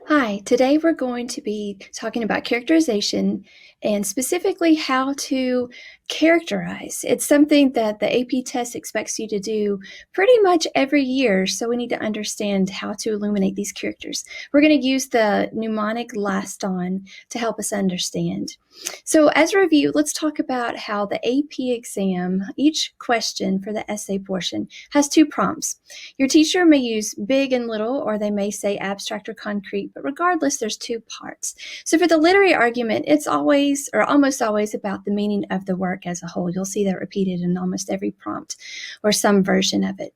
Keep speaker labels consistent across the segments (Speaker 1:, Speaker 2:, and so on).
Speaker 1: Hi, today we're going to be talking about characterization and specifically how to characterize. It's something that the AP test expects you to do pretty much every year, so we need to understand how to illuminate these characters. We're going to use the mnemonic LASTON to help us understand. So, as a review, let's talk about how the AP exam, each question for the essay portion, has two prompts. Your teacher may use big and little, or they may say abstract or concrete, but regardless, there's two parts. So for the literary argument, it's always or almost always about the meaning of the work as a whole. You'll see that repeated in almost every prompt or some version of it.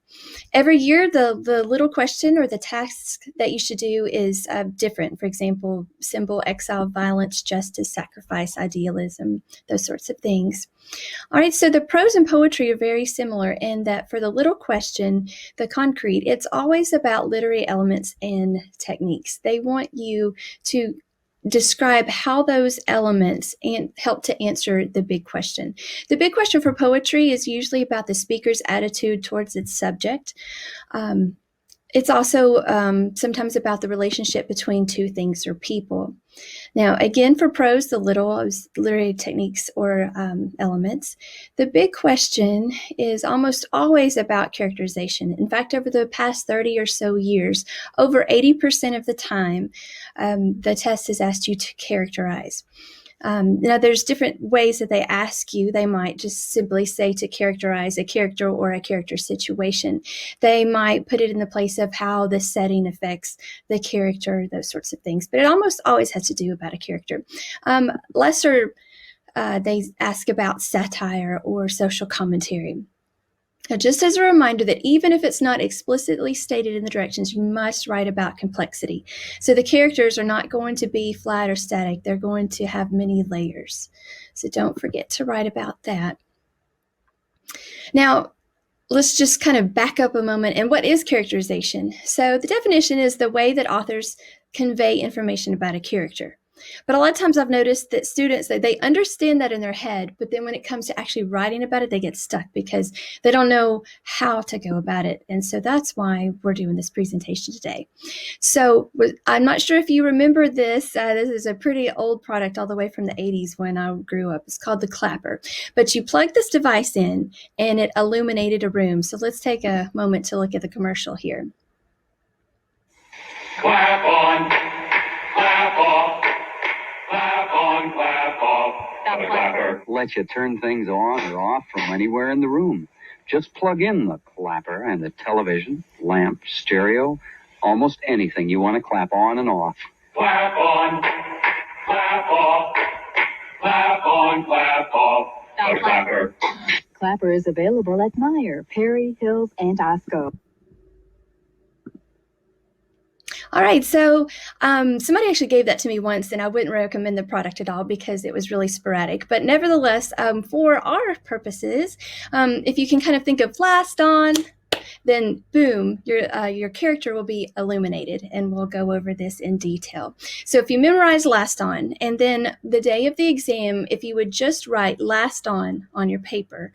Speaker 1: Every year, the little question or the task that you should do is different. For example, symbol, exile, violence, justice, sacrifice, idealism, those sorts of things. All right, so the prose and poetry are very similar in that for the little question, the concrete, it's always about literary elements and techniques. They want you to describe how those elements help to answer the big question. The big question for poetry is usually about the speaker's attitude towards its subject. Um, it's also sometimes about the relationship between two things or people. Now, again, for prose, the little is literary techniques or elements. The big question is almost always about characterization. In fact, over the past 30 or so years, over 80% of the time, the test has asked you to characterize. Now, there's different ways that they ask you. They might just simply say to characterize a character or a character situation. They might put it in the place of how the setting affects the character, those sorts of things. But it almost always has to do about a character. Lesser, they ask about satire or social commentary. Now, just as a reminder that even if it's not explicitly stated in the directions, you must write about complexity. So the characters are not going to be flat or static. They're going to have many layers. So don't forget to write about that. Now, let's just kind of back up a moment. And what is characterization? So the definition is the way that authors convey information about a character. But a lot of times I've noticed that students, they understand that in their head, but then when it comes to actually writing about it, they get stuck because they don't know how to go about it. And so that's why we're doing this presentation today. So I'm not sure if you remember this. This is a pretty old product all the way from the 80s when I grew up. It's called the clapper. But you plug this device in and it illuminated a room. So let's take a moment to look at the commercial here.
Speaker 2: Clap on, clap off, clap on, clap off. The clapper
Speaker 3: Let you turn things on or off from anywhere in the room. Just plug in the clapper and the television, lamp, stereo, almost anything you want to clap on and off.
Speaker 2: Clap on, clap off, clap on, clap off. The clapper.
Speaker 4: Clapper is available at Meyer, Perry, Hills, and Osco.
Speaker 1: All right, so somebody actually gave that to me once, and I wouldn't recommend the product at all because it was really sporadic. But nevertheless, for our purposes, if you can kind of think of last on, then boom, your character will be illuminated, and we'll go over this in detail. So if you memorize last on, and then the day of the exam, if you would just write last on your paper,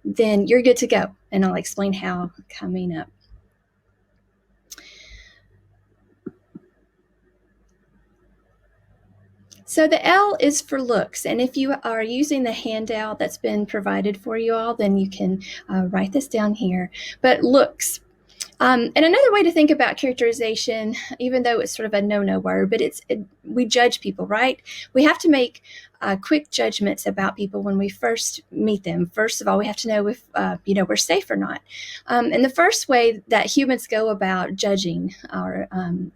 Speaker 1: then you're good to go, and I'll explain how coming up. So the L is for looks, and if you are using the handout that's been provided for you all, then you can write this down here. But looks. And another way to think about characterization, even though it's sort of a no-no word, but we judge people, right? We have to make quick judgments about people when we first meet them. First of all, we have to know if we're safe or not. And the first way that humans go about judging, or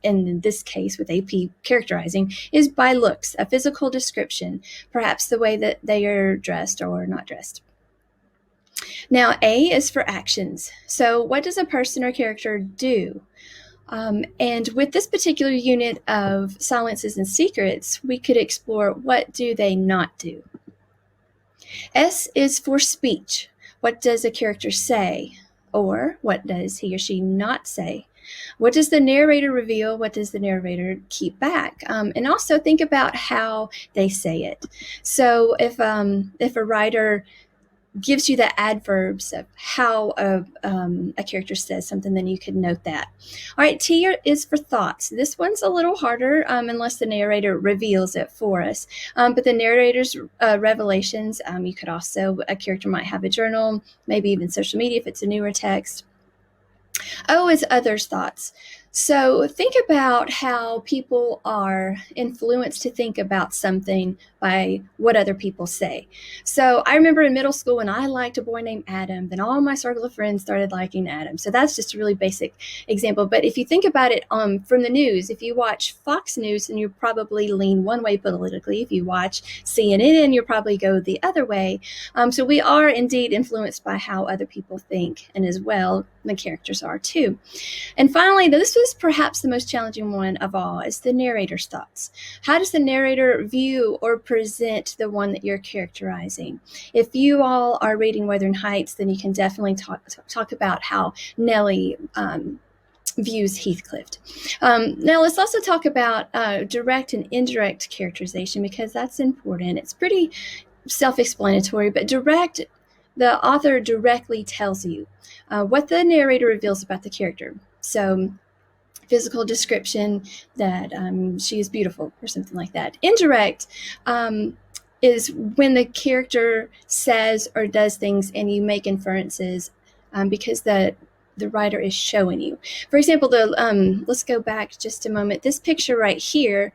Speaker 1: in this case with AP characterizing, is by looks, a physical description, perhaps the way that they are dressed or not dressed. Now, A is for actions. So what does a person or character do? And with this particular unit of silences and secrets, we could explore what do they not do. S is for speech. What does a character say? Or what does he or she not say? What does the narrator reveal? What does the narrator keep back? And also think about how they say it. So if a writer gives you the adverbs of how a character says something, then you could note that. All right, T is for thoughts. This one's a little harder unless the narrator reveals it for us. But the narrator's revelations, you could also, a character might have a journal, maybe even social media if it's a newer text. O is others' thoughts. So think about how people are influenced to think about something by what other people say. So I remember in middle school when I liked a boy named Adam, then all my circle of friends started liking Adam. So that's just a really basic example. But if you think about it from the news, if you watch Fox News, then you probably lean one way politically. If you watch CNN, you'll probably go the other way. So we are indeed influenced by how other people think, and as well, the characters are too. And finally, this was perhaps the most challenging one of all, is the narrator's thoughts. How does the narrator view or present the one that you're characterizing? If you all are reading Wuthering Heights, then you can definitely talk about how Nellie views Heathcliff. Now let's also talk about direct and indirect characterization, because that's important. It's pretty self-explanatory, but direct, the author directly tells you what the narrator reveals about the character. So physical description that she is beautiful or something like that. Indirect is when the character says or does things and you make inferences because the writer is showing you. For example, let's go back just a moment. This picture right here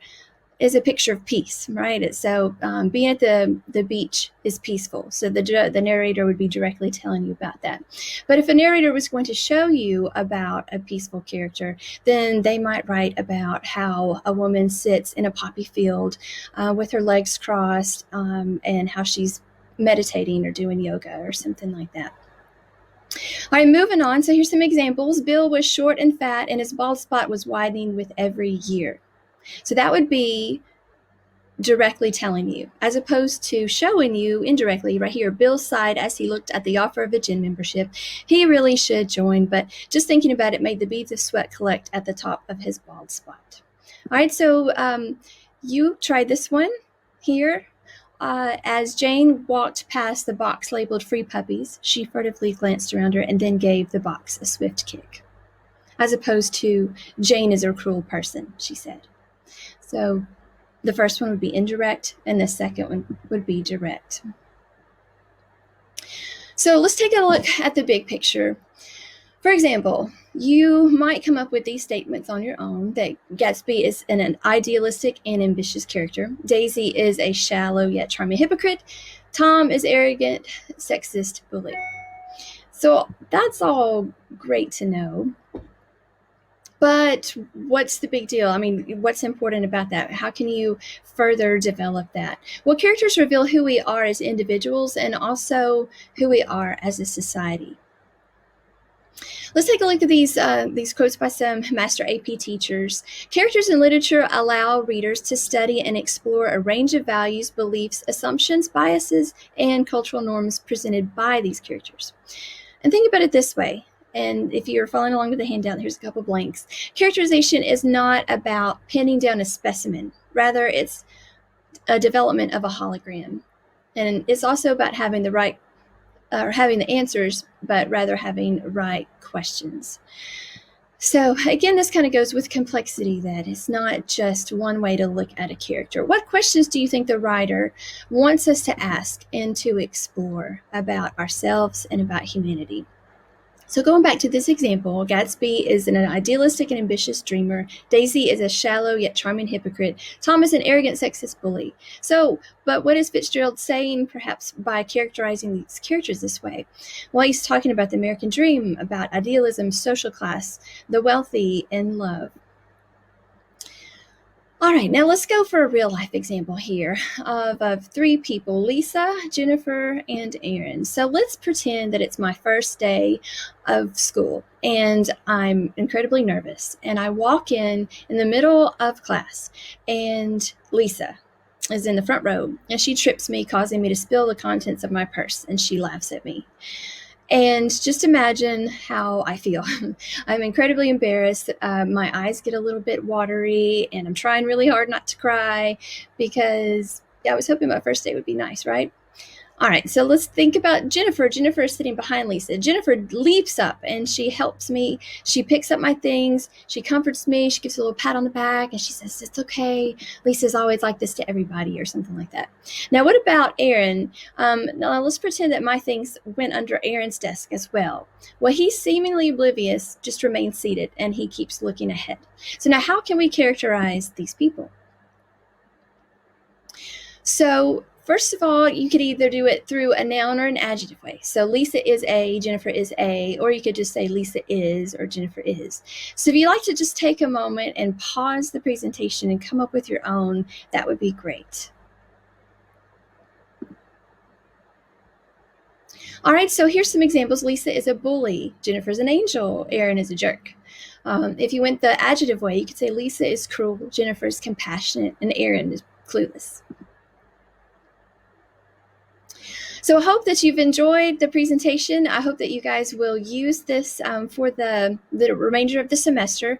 Speaker 1: is a picture of peace, right? So being at the beach is peaceful. So the narrator would be directly telling you about that. But if a narrator was going to show you about a peaceful character, then they might write about how a woman sits in a poppy field with her legs crossed and how she's meditating or doing yoga or something like that. All right, moving on. So here's some examples. Bill was short and fat, and his bald spot was widening with every year. So that would be directly telling you, as opposed to showing you indirectly. Right here, Bill sighed as he looked at the offer of a gym membership. He really should join, but just thinking about it made the beads of sweat collect at the top of his bald spot. All right, so you tried this one here. As Jane walked past the box labeled Free Puppies, she furtively glanced around her and then gave the box a swift kick. As opposed to, Jane is a cruel person, she said. So the first one would be indirect, and the second one would be direct. So let's take a look at the big picture. For example, you might come up with these statements on your own, that Gatsby is an idealistic and ambitious character. Daisy is a shallow yet charming hypocrite. Tom is arrogant, sexist, bully. So that's all great to know. But what's the big deal? I mean, what's important about that? How can you further develop that? Well, characters reveal who we are as individuals and also who we are as a society. Let's take a look at these quotes by some master AP teachers. Characters in literature allow readers to study and explore a range of values, beliefs, assumptions, biases, and cultural norms presented by these characters. And think about it this way. And if you're following along with the handout, here's a couple blanks. Characterization is not about pinning down a specimen. Rather, it's a development of a hologram. And it's also about having the right, or having the answers, but rather having right questions. So again, this kind of goes with complexity, that it's not just one way to look at a character. What questions do you think the writer wants us to ask and to explore about ourselves and about humanity? So going back to this example, Gatsby is an idealistic and ambitious dreamer. Daisy is a shallow yet charming hypocrite. Tom is an arrogant sexist bully. So, but what is Fitzgerald saying perhaps by characterizing these characters this way? Well, he's talking about the American dream, about idealism, social class, the wealthy, and love. All right, now let's go for a real life example here of three people, Lisa, Jennifer, and Aaron. So let's pretend that it's my first day of school and I'm incredibly nervous. And I walk in the middle of class, and Lisa is in the front row, and she trips me, causing me to spill the contents of my purse, and she laughs at me. And just imagine how I feel. I'm incredibly embarrassed. My eyes get a little bit watery, and I'm trying really hard not to cry because I was hoping my first day would be nice, right? All right, so let's think about Jennifer. Jennifer is sitting behind Lisa. Jennifer leaps up and she helps me. She picks up my things. She comforts me. She gives a little pat on the back and she says, "It's okay. Lisa's always like this to everybody," or something like that. Now, what about Aaron? Now, let's pretend that my things went under Aaron's desk as well. Well, he's seemingly oblivious, just remains seated, and he keeps looking ahead. So now how can we characterize these people? So first of all, you could either do it through a noun or an adjective way. So Lisa is a, Jennifer is a, or you could just say Lisa is or Jennifer is. So if you like to just take a moment and pause the presentation and come up with your own, that would be great. All right, so here's some examples. Lisa is a bully. Jennifer's an angel. Aaron is a jerk. If you went the adjective way, you could say Lisa is cruel, Jennifer is compassionate, and Aaron is clueless. So I hope that you've enjoyed the presentation. I hope that you guys will use this for the remainder of the semester.